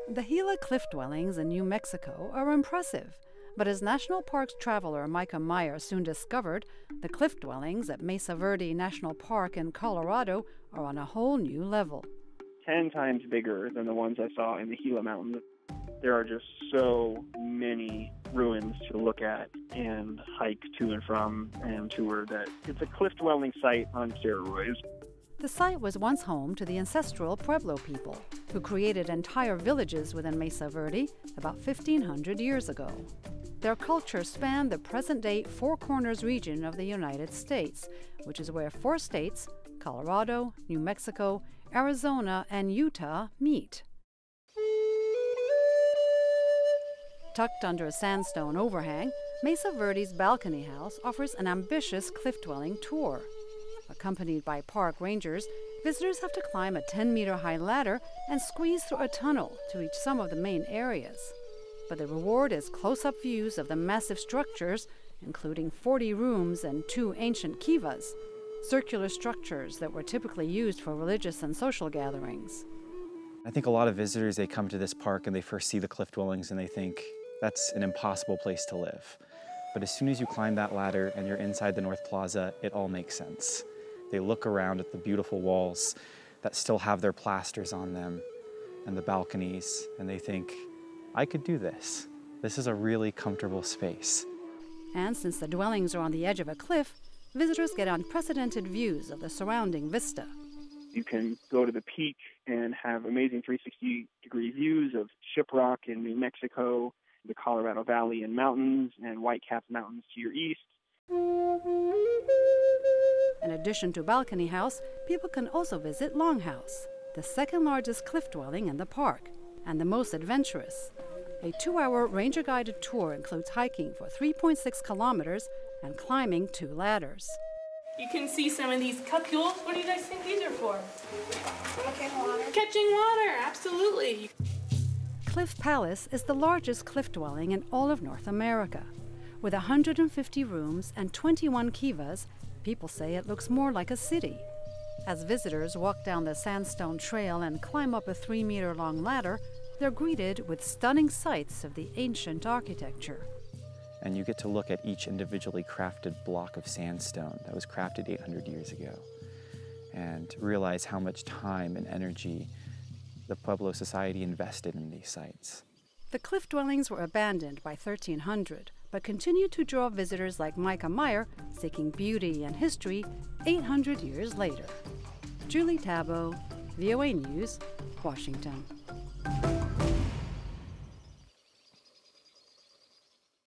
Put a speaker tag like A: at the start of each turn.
A: The Gila cliff dwellings in New Mexico are impressive, but as National Parks traveler Mikah Meyer soon discovered, the cliff dwellings at Mesa Verde National Park in Colorado are on a whole new level.
B: 10 times bigger than the ones I saw in the Gila Mountains. There are just so many ruins to look at and hike to and from and tour that it's a cliff dwelling site on steroids.
A: The site was once home to the ancestral Pueblo people, who created entire villages within Mesa Verde about 1,500 years ago. Their culture spanned the present-day Four Corners region of the United States, which is where 4 states, Colorado, New Mexico, Arizona, and Utah, meet. Tucked under a sandstone overhang, Mesa Verde's balcony house offers an ambitious cliff-dwelling tour. Accompanied by park rangers, visitors have to climb a 10-meter-high ladder and squeeze through a tunnel to reach some of the main areas. But the reward is close-up views of the massive structures, including 40 rooms and 2 ancient kivas, circular structures that were typically used for religious and social gatherings.
C: I think a lot of visitors, they come to this park and they first see the cliff dwellings and they think that's an impossible place to live. But as soon as you climb that ladder and you're inside the North Plaza, it all makes sense. They look around at the beautiful walls that still have their plasters on them and the balconies, and they think, I could do this. This is a really comfortable space.
A: And since the dwellings are on the edge of a cliff, visitors get unprecedented views of the surrounding vista.
B: You can go to the peak and have amazing 360-degree views of Shiprock in New Mexico, the Colorado Valley and mountains, and Whitecaps Mountains to your east.
A: In addition to Balcony House, people can also visit Longhouse, the second largest cliff dwelling in the park, and the most adventurous. A 2-hour ranger-guided tour includes hiking for 3.6 kilometers and climbing 2 ladders.
D: You can see some of these cupules. What do you guys think these are for?
E: Catching water.
D: Catching water, absolutely.
A: Cliff Palace is the largest cliff dwelling in all of North America. With 150 rooms and 21 kivas, people say it looks more like a city. As visitors walk down the sandstone trail and climb up a 3-meter-long ladder, they're greeted with stunning sights of the ancient architecture.
C: And you get to look at each individually crafted block of sandstone that was crafted 800 years ago and realize how much time and energy the Pueblo society invested in these sites.
A: The cliff dwellings were abandoned by 1300, but continued to draw visitors like Mikah Meyer seeking beauty and history 800 years later. Julie Taboh, VOA News, Washington.